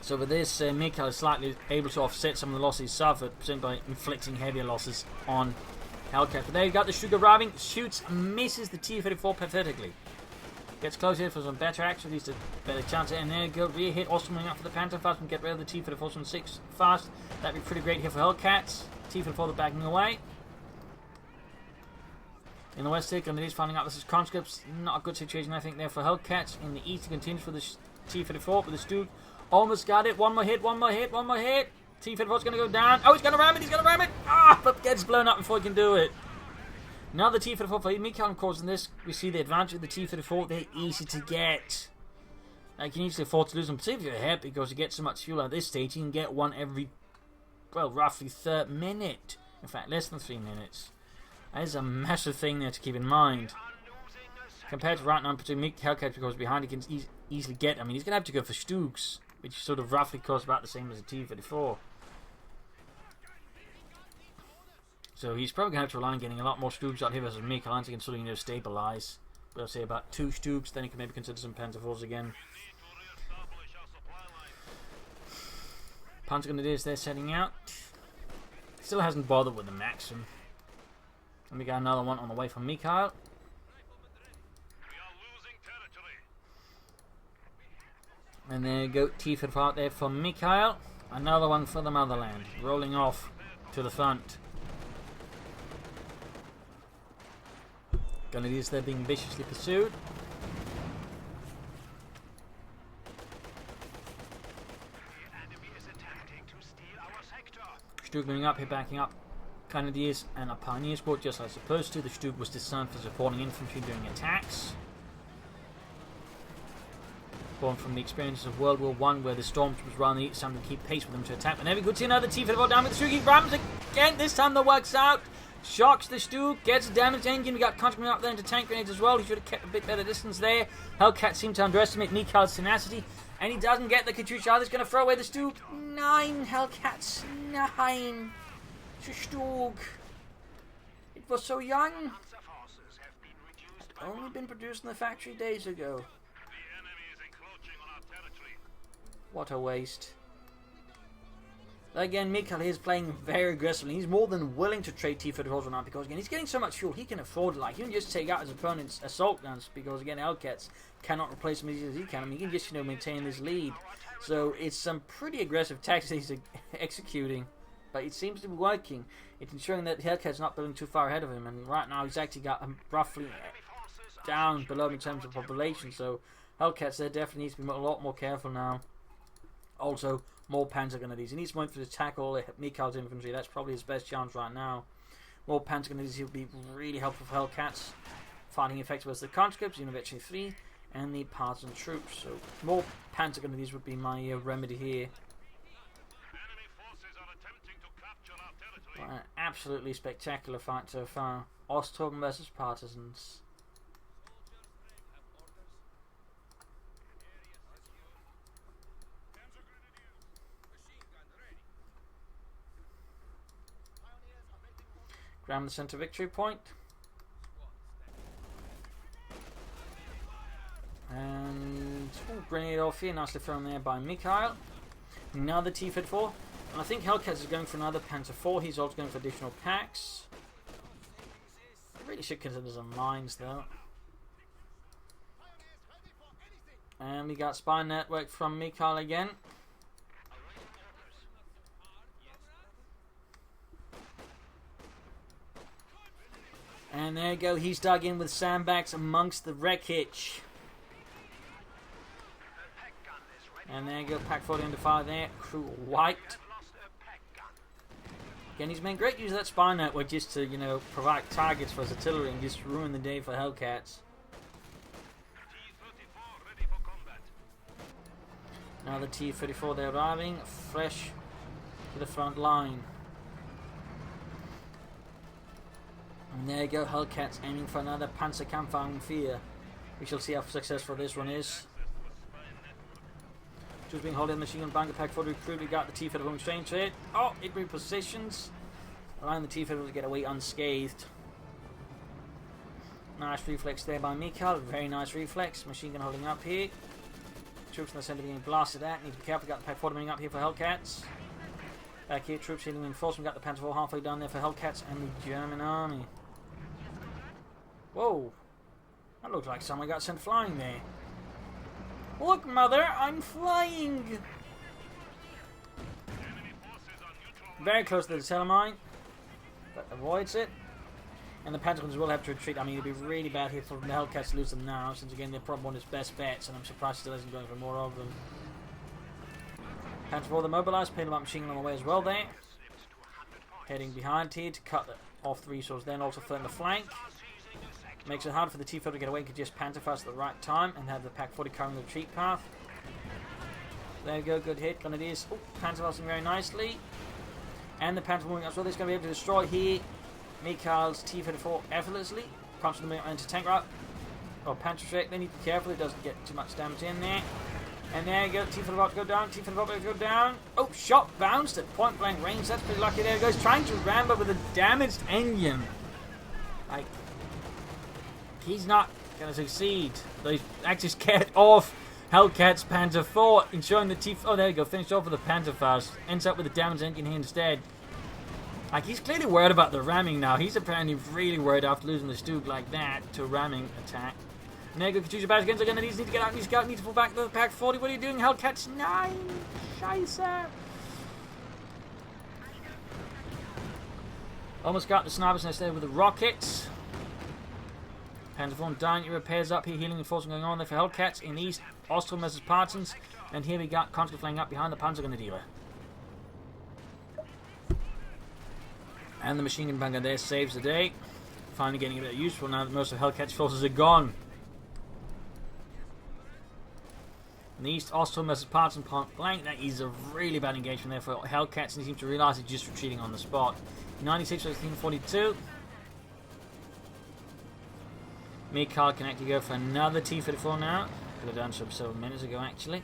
So with this, Mikhail is slightly able to offset some of the losses he suffered, simply by inflicting heavier losses on Hellcats. But there you got the Stug arriving, shoots, misses the T-34 pathetically. Gets close here for some better action, at least a better chance. And there you go, rear hit, also coming up for the Panther fast and get rid of the T-34 from 6 fast. That'd be pretty great here for Hellcats. T-34 they're backing away. In the west, Grenadiers finding out this is conscripts. Not a good situation, I think, there for Hellcats. In the east, he continues for the T-34, but the Stug almost got it. One more hit, one more hit, one more hit. T-34's going to go down. Oh, he's going to ram it, he's going to ram it. Ah, but gets blown up before he can do it. Now the T-34 for Mikhail, of course, in this, we see the advantage of the T-34. They're easy to get. Now, you can easily afford to lose them, particularly if you're ahead, because you get so much fuel at this stage. You can get one every, well, roughly third minute. In fact, less than 3 minutes. That is a massive thing there to keep in mind. Compared to right now, particularly Hellcats, because behind, he can easily get. I mean, he's going to have to go for Stugs, which sort of roughly costs about the same as a T-34. So he's probably going to have to rely on getting a lot more Stugs out here versus Mikhail, and he can sort of, you know, stabilize. But I'll say about 2 Stugs, then he can maybe consider some Panther 4s again. Panther Grenadiers, they're setting out. Still hasn't bothered with the Maxim. And we got another one on the way from Mikhail. And there you go, T-34 out there for Mikhail. Another one for the motherland, rolling off to the front. Grenadiers there being viciously pursued. Stug moving up here, backing up. Grenadiers and a Pioneer squad, just as supposed to. The Stug was designed for supporting infantry during attacks. Born from the experiences of World War I, where the Stormtroopers were on the east side to keep pace with them to attack. And there we go, see another T-34 down with the Stug. He rams again. This time that works out. Shocks the Stug, gets a damaged engine. We got conscript up there into tank grenades as well. He should have kept a bit better distance there. Hellcats seem to underestimate Mikhail's tenacity. And he doesn't get the Katyusha either. He's going to throw away the Stug. 9 Hellcats. 9. Stug. It was so young. Had only been produced in the factory days ago. What a waste. Again, Mikhail is playing very aggressively. He's more than willing to trade T-34s now because, again, he's getting so much fuel, he can afford it. Like, he can just take out his opponent's assault guns because, again, Hellcats cannot replace him as easily as he can. I mean, he can just, you know, maintain this lead. So, it's some pretty aggressive tactics he's executing. But it seems to be working. It's ensuring that Hellcats not building too far ahead of him. And right now, he's actually got him roughly down below him in terms of population. So, Hellcats there definitely needs to be a lot more careful now. Also, more Panther Grenadiers. He needs more infantry to tackle Mikhail's infantry. That's probably his best chance right now. More Panther Grenadiers will be really helpful for Hellcats. Fighting effective as the conscripts, University 3, and the partisan troops. So, more Panther Grenadiers would be my remedy here. An absolutely spectacular fight so far. Osttruppen versus Partisans. Grab the center victory point. And grenade off here, nicely thrown there by Mikhail. Another T-34. And I think Hellcats is going for another Panther 4. He's also going for additional packs. I really should consider some mines though. And we got spy network from Mikhail again. And there you go, he's dug in with sandbags amongst the wreckage. And there you go, Pack 40 under fire there, crew wiped. Again, he's made great use of that spy network just to, you know, provide targets for his artillery and just ruin the day for Hellcats. Now the T-34, they're arriving, fresh to the front line. And there you go, Hellcats aiming for another Panzerkampfwagen 4. We shall see how successful this one is. Just being holding the machine gun bunker pack for the recruit. We got the T-34 exchange trade. Oh, it repositions. Allowing the T-34 to get away unscathed. Nice reflex there by Mikhail. Very nice reflex. Machine gun holding up here. troops in the centre being blasted at. Need to be careful. Got the Pack 40 moving up here for Hellcats. Back here, troops healing reinforcement. Got the Panzer IV halfway down there for Hellcats and the German army. Whoa. That looks like someone got sent flying there. Look, Mother, I'm flying! Very close to the cell mine, but avoids it. And the Pentagons will have to retreat. I mean, it'd be really bad here for the Hellcats to lose them now, since again they're probably one of his best bets, and I'm surprised he still isn't going for more of them. Panzer IV, the mobilised, playing about machine gun on the way as well there. Heading behind here to cut off the resource, then also threaten the flank. Makes it hard for the T-4 to get away, could just Panther fast at the right time and have the Pack 40 covering the retreat path. There we go, good hit, Grenadiers. Oh, Panther fasting very nicely. And the Panther moving up, so they're going to be able to destroy here Mikhail's T-34 effortlessly. Comes from the anti-tank route. Oh, Panther strike, they need to be careful, it doesn't get too much damage in there. And there you go, T-34 about to go down, T-34 about to go down. Oh, shot bounced at point blank range, that's pretty lucky. There he goes, trying to ram up with a damaged engine. Like, he's not going to succeed. They actually scared off Hellcats Panzer IV, ensuring the T... Oh, there you go. Finished off with the Panther fast. Ends up with the damaged engine here instead. Like, he's clearly worried about the ramming now. He's apparently really worried after losing the Stug like that to a ramming attack. And there you go. Katusha battles against again. Need to get out. Need to pull back to the Pack 40. What are you doing? Hellcats 9. Scheiße. Almost got the snipers nest there with the rockets. Panzer IV down, your repairs up here, healing and forcing going on there for Hellcats in the east, Osttruppen and Partisans, and here we got constant flying up behind the Panzergrenadier. And the machine gun bunker there saves the day, finally getting a bit useful now that most of Hellcats' forces are gone. In the east, Osttruppen versus Partisans point blank, that is a really bad engagement there for Hellcats, and he seems to realise he's just retreating on the spot. 96 versus 42. Mikhail can actually go for another T-34 now. Could have done so several minutes ago, actually.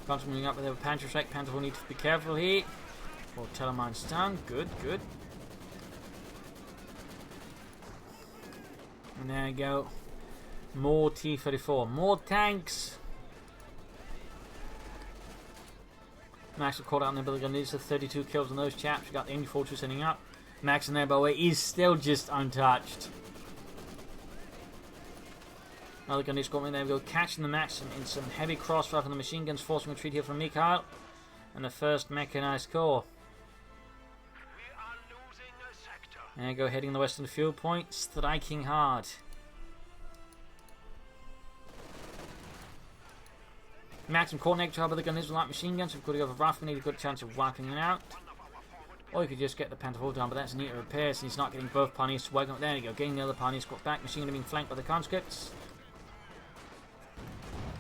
Panzer moving up with a Panther strike. Panther will need to be careful here. Or Telemine's down. Good, good. And there you go. More T-34. More tanks. Max caught out on the ability gun. These are 32 kills on those chaps. We got the MG42 sending up. Max in there, by the way, is still just untouched. Another gun is coming there. We go catching the Max in some heavy crossfire from the machine guns, forcing retreat here from Mikhail and the 1st Mechanized Corps. There you go, heading the western field point, striking hard. Maximum core negative trouble, the gun is like machine guns, so we've got to go for Rifle, need a good chance of wiping it out. Or you could just get the Panther IV down, but that's neat to repair, so he's not getting both pioneers to work on. There you go, getting the other pioneer squad back, machine gun being flanked by the conscripts.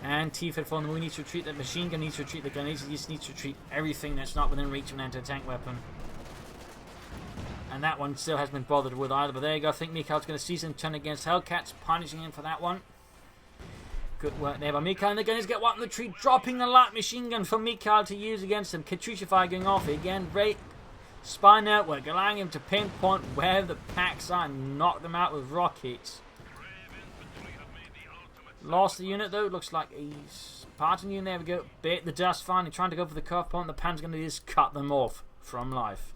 And T-34 on the move needs to retreat, that machine gun needs to retreat, the gun just needs to retreat everything that's not within reach of an anti-tank weapon. And that one still hasn't been bothered with either, but there you go, I think Mikhail's going to seize and turn against Hellcats, punishing him for that one. Good work there by Mikhail, and the gunners get one in the tree, dropping the light machine gun for Mikhail to use against him. Katusha fire going off again, great spy network, allowing him to pinpoint where the packs are and knock them out with rockets. Lost the unit though, looks like he's parting unit, there we go, bit the dust finally, trying to go for the curve point, the Pan's going to just cut them off from life.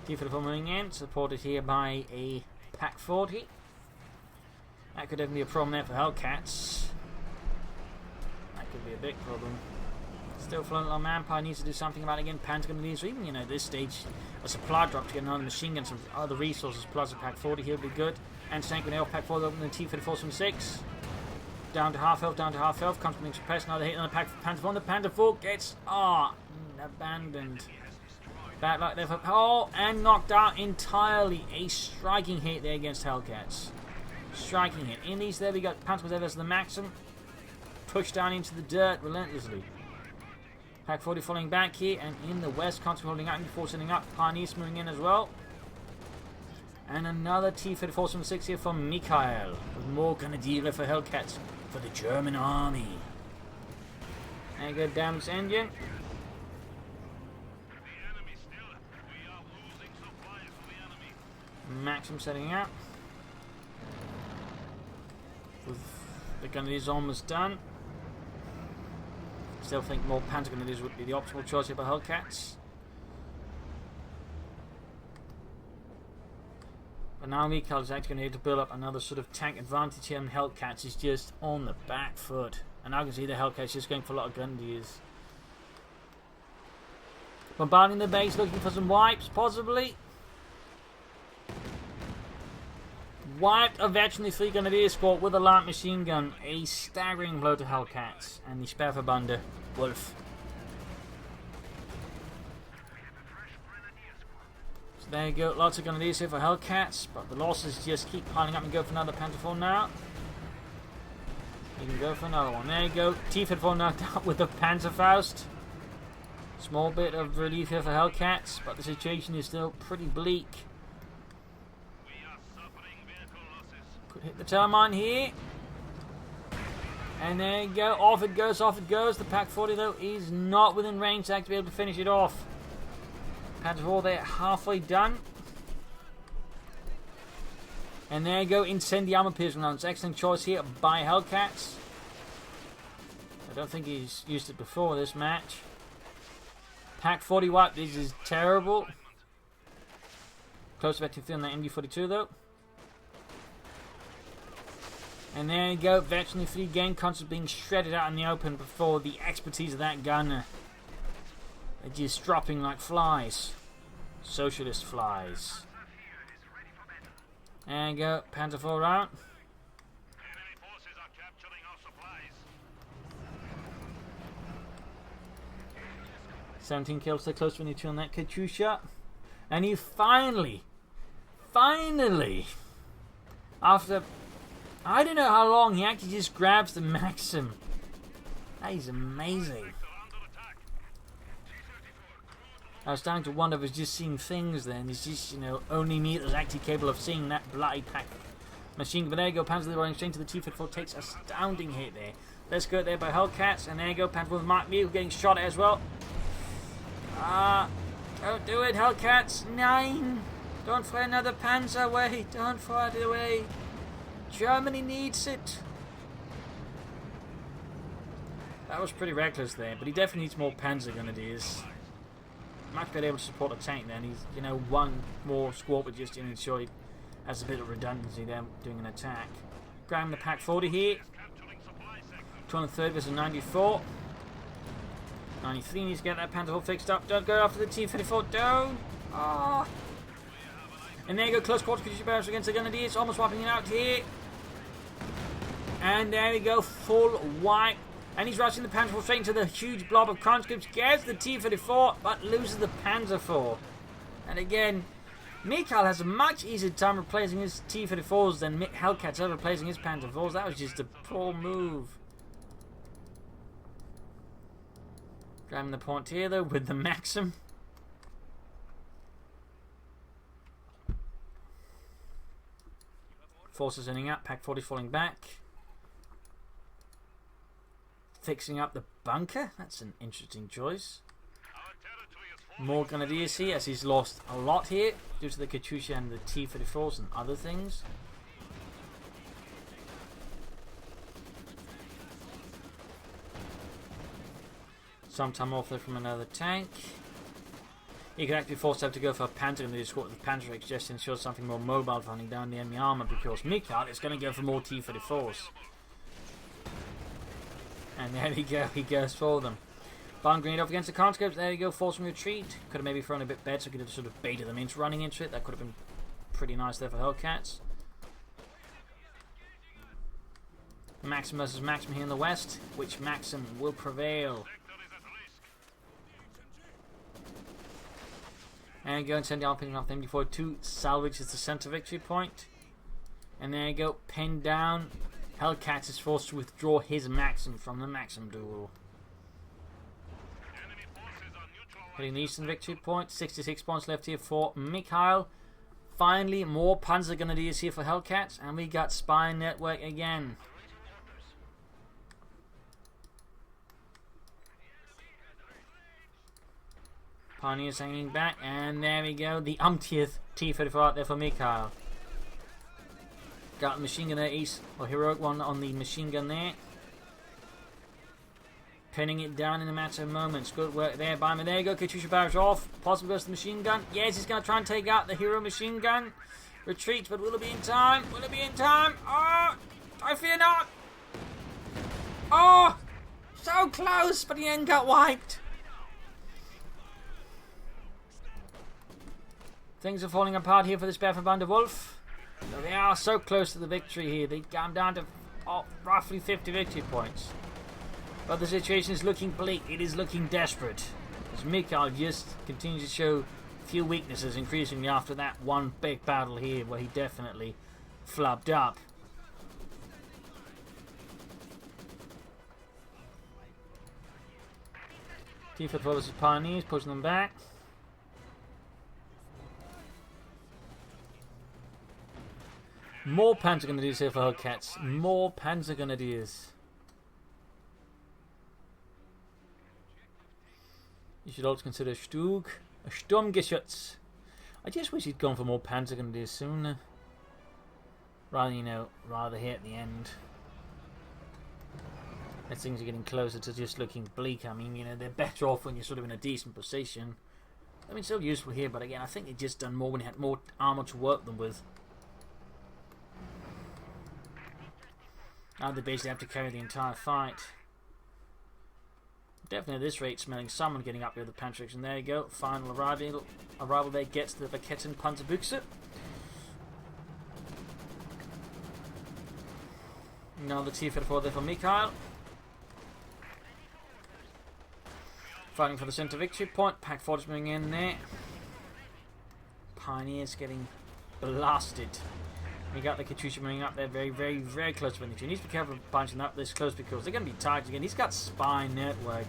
T-34 moving in, supported here by a Pack 40. That could definitely be a problem there for Hellcats. That could be a big problem. Still floating along, Manpower needs to do something about it again. Pan's going to need, so even, you know, this stage, a supply drop to get another machine gun, some other resources, plus a Pack 40 here would be good. Anti-tank grenade off Pack 40, open the T-34 from 6. Down to half health, comes being suppressed, another hit on the Panther 4, and the Panther 4 gets, abandoned. Bad luck there for Paul, and knocked out entirely. A striking hit there against Hellcats. Striking hit. In these, there we got Panther there versus the Maxim. Pushed down into the dirt relentlessly. Pack 40 falling back here, and in the west, constantly holding out before sending up. Pioneers moving in as well. And another T-34 from 6 here from Mikhail. With more Grenadier for Hellcats. for the German army. There you go, damage engine. Maxim setting up. With the Grenadiers almost done. Still think more Panzer Grenadiers would be the optimal choice here for Hellcats. But now Mikhail is actually going to need to build up another sort of tank advantage here, and Hellcats is just on the back foot. And now you can see the Hellcats just going for a lot of Grenadiers. Bombarding the base, looking for some wipes, possibly. Wiped a veteran 3 Grenadier squad with a light machine gun. A staggering blow to Hellcats. And the Sperrverbande Wolf. So there you go, lots of Grenadiers here for Hellcats, but the losses just keep piling up and go for another Panther 4 now. You can go for another one. There you go, T-54 knocked out with the Panzerfaust. Small bit of relief here for Hellcats, but the situation is still pretty bleak. Could hit the turbine here. And there you go, off it goes, off it goes. The Pack 40 though is not within range to be able to finish it off. Panzer 4 there halfway done. And there you go, Incendiary armor piercing rounds. Excellent choice here by Hellcats. I don't think he's used it before this match. Pack 40 wipe, this is terrible. Close to back to on that MD42 though. And there you go, veteran 3 game concept being shredded out in the open before the expertise of that gunner. They're just dropping like flies. Socialist flies. There you go, Panzer 4 out. Enemy forces are capturing our supplies. 17 kills, so close to 22 on that Katyusha. And he finally, after I don't know how long, he actually just grabs the Maxim. That is amazing. I was starting to wonder if I was just seeing things then. It's just, you know, only me that was actually capable of seeing that bloody pack machine. But there you go, Panzer running straight to the T-54 takes a astounding hit there. Let's go there by Hellcats. And there you go, Panzer with Mark Mikhail getting shot at as well. Don't do it, Hellcats. 9. Don't throw another Panzer away. Don't throw it away. Germany needs it. That was pretty reckless there, but he definitely needs more Panzer Grenadiers. Much better able to support a tank then. He's, you know, one more squad would just ensure he has a bit of redundancy there doing an attack. Grabbing the Pack 40 here. 230 versus 94. 93 needs to get that Panther fixed up. Don't go after the T-54. Don't. Ah. And there you go, close quarter barrels against the Grenadiers. Almost wiping it out here. And there we go, full wipe. And he's rushing the Panzer 4 straight into the huge blob of conscripts. Gets the T-34, but loses the Panzer 4. And again, Mikhail has a much easier time replacing his T-34s than Hellcats ever replacing his Panzer 4s. That was just a poor move. Grabbing the point here though with the Maxim. Forces ending up, Pack 40 falling back. Fixing up the bunker, that's an interesting choice. More Grenadiers here, as he's lost a lot here due to the Katyusha and the T-34s and other things. Some time off there from another tank. You can actually force them to go for a Panzer Grenadier squad with Panzer X just to ensure something more mobile for hunting down the enemy armor, because Mikhail is going to go for more T-34s. And there we go, he goes for them. Bomb grenade off against the conscripts. There you go, forcing retreat. Could have maybe thrown a bit better, so could have sort of baited them into running into it. That could have been pretty nice there for Hellcats. Maxim versus Maxim here in the west. Which Maxim will prevail? And you go and send the picking off the MD4 to salvage the center victory point. And there you go, pinned down. Hellcats is forced to withdraw his Maxim from the Maxim duel. Hitting the eastern victory point, 66 points left here for Mikhail. Finally, more Panzer Grenadiers here for Hellcats, and we got Spy Network again. Pioneers hanging back, and there we go. The umptieth T-34 out there for Mikhail. Got the machine gun there, East, or heroic one on the machine gun there. Pinning it down in a matter of moments. Good work there by me. There you go. Katyusha barrage off. Possibly goes to the machine gun. Yes, he's going to try and take out the hero machine gun. Retreats, but will it be in time? Will it be in time? Oh, I fear not. Oh, so close, but he ain't got wiped. Things are falling apart here for this Baffer Van der Wolf. So they are so close to the victory here. They come down to roughly 50 victory points. But the situation is looking bleak. It is looking desperate. As Mikhail just continues to show few weaknesses increasingly after that one big battle here where he definitely flubbed up. T-34 versus Pioneers, pushing them back. More Panzer Grenadiers here for Hellcats. More Panzer Grenadiers. You should also consider a Sturmgeschütz. I just wish he'd gone for more Panzer Grenadiers sooner. Rather here at the end. As things are getting closer to just looking bleak. I mean, they're better off when you're sort of in a decent position. I mean, still useful here, but again, I think they've just done more when they had more armour to work them with. Now they basically have to carry the entire fight. Definitely at this rate, smelling someone getting up here with the Panzer. And there you go, final arrival there gets the Vaketten Panzerbüchse. Now the T-34 there for Mikhail. Fighting for the centre victory point. Pack 40's moving in there. Pioneers getting blasted. We got the Katyusha moving up there very, very, very close to the victory. He needs to be careful punching up this close because they're going to be targeted again. He's got spy network.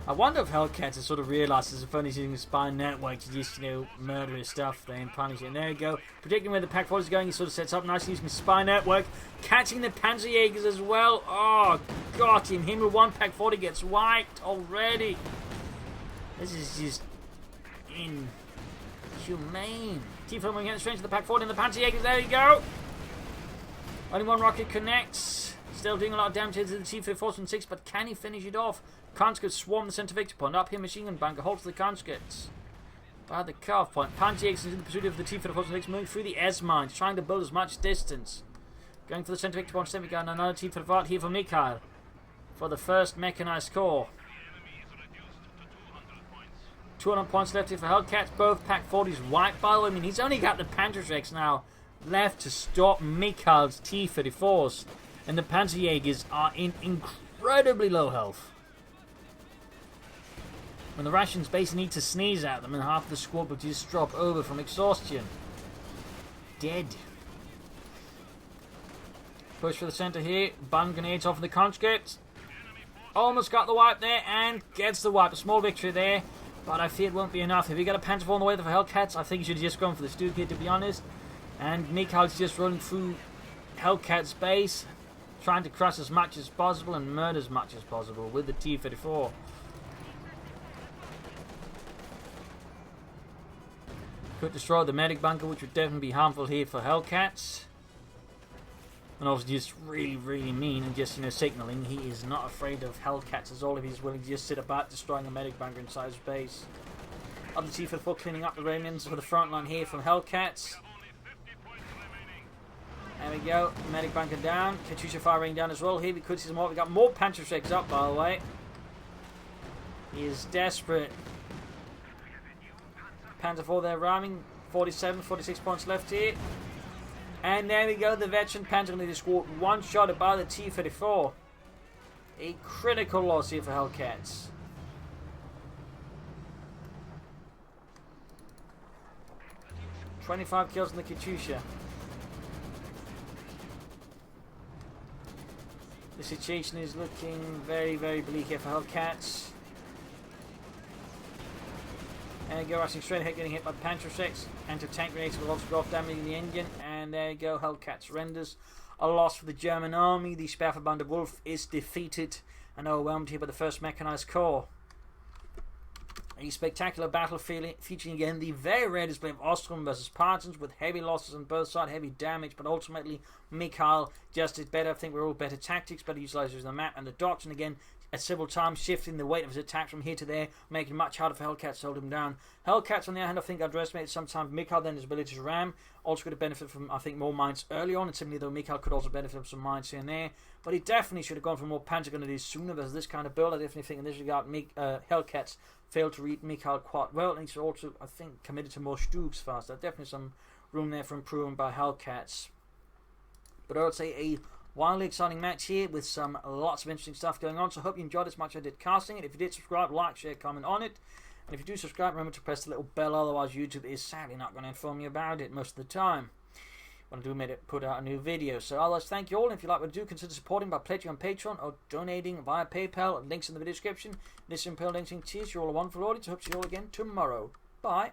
I wonder if Hellcats has sort of realised it's funny using the spy network to just, murder his stuff there and punish it. And there you go. Predicting where the Pack 40 is going, he sort of sets up nicely using the spy network. Catching the Panzerjägers as well. Oh, got him. Him with one Pack 40 gets wiped already. This is just inhumane. T-4 moving straight to the Pack 40 and the Panzerjägers. There you go. Only one rocket connects. Still doing a lot of damage to the T-34 from 6, but can he finish it off? Conscripts swarm the centre victory point. Up here, machine gun bunker holds the conscripts. By the cutoff point. Panzerjägers is in the pursuit of the T-34 from 6, moving through the S-mines, trying to build as much distance. Going for the centre victory point. Then we got another T-34 here for Mikhail. For the 1st Mechanized Corps. 200 points left here for Hellcats. Both Pack 40s wiped, by the way. I mean, he's only got the Panzerjägers now left to stop Mikhail's T-34s. And the Panzerjägers are in incredibly low health. When the Russians basically need to sneeze at them and half the squad will just drop over from exhaustion. Dead. Push for the centre here. Bun grenades off of the conscripts. Almost got the wipe there and gets the wipe. A small victory there. But I fear it won't be enough. If you got a Panzer IV on the way there for Hellcats, I think you should have just gone for the Stuke here, to be honest. And Mikhail's just running through Hellcats' base, trying to crush as much as possible and murder as much as possible with the T-34. Could destroy the medic bunker, which would definitely be harmful here for Hellcats. And also just really, really mean and just, signalling he is not afraid of Hellcats at all if he's willing to just sit about destroying a medic bunker inside his base. Other T-34 cleaning up the remnants for the front line here from Hellcats. There we go, medic bunker down. Katyusha firing down as well. Here we could see some more. We got more Panzerjägers up, by the way. He is desperate. Panzer IV there ramming. 47, 46 points left here. And there we go, the veteran Panzer Grenadier squad one-shotted by the T-34. A critical loss here for Hellcats. "25 kills in the Katyusha. The situation is looking very, very bleak here for Hellcats. And there you go, rushing straight ahead, getting hit by Panzerjägers. Anti-tank grenades will also go off, damaging the engine. And there you go, Hellcats renders a loss for the German army. The Sperrverband der Wolf is defeated and overwhelmed here by the 1st Mechanized Corps. A spectacular battle featuring again the very rare display of Osttruppen versus Partisans with heavy losses on both sides, heavy damage, but ultimately Mikhail just did better. I think we're all better tactics, better utilizers of the map and the doctrine again at several times, shifting the weight of his attack from here to there, making it much harder for Hellcats to hold him down. Hellcats, on the other hand, I think underestimated sometimes Mikhail, then his ability to ram. Also could have benefited from, I think, more mines early on, and similarly though Mikhail could also benefit from some mines here and there. But he definitely should have gone for more Panzergrenadiers sooner versus this kind of build. I definitely think in this regard, Hellcats failed to read Mikhail quite well, and he's also, I think, committed to more Stugs faster. Definitely some room there for improvement by Hellcats. But I would say a wildly exciting match here with some lots of interesting stuff going on. So I hope you enjoyed as much as I did casting it. If you did, subscribe, like, share, comment on it. And if you do subscribe, remember to press the little bell, otherwise YouTube is sadly not going to inform you about it most of the time when I do put out a new video. So otherwise, thank you all. And if you like what I do, consider supporting by pledging on Patreon or donating via PayPal. Links in the video description. This is Imperial Linking. Cheers, you're all a wonderful audience. I hope to see you all again tomorrow. Bye.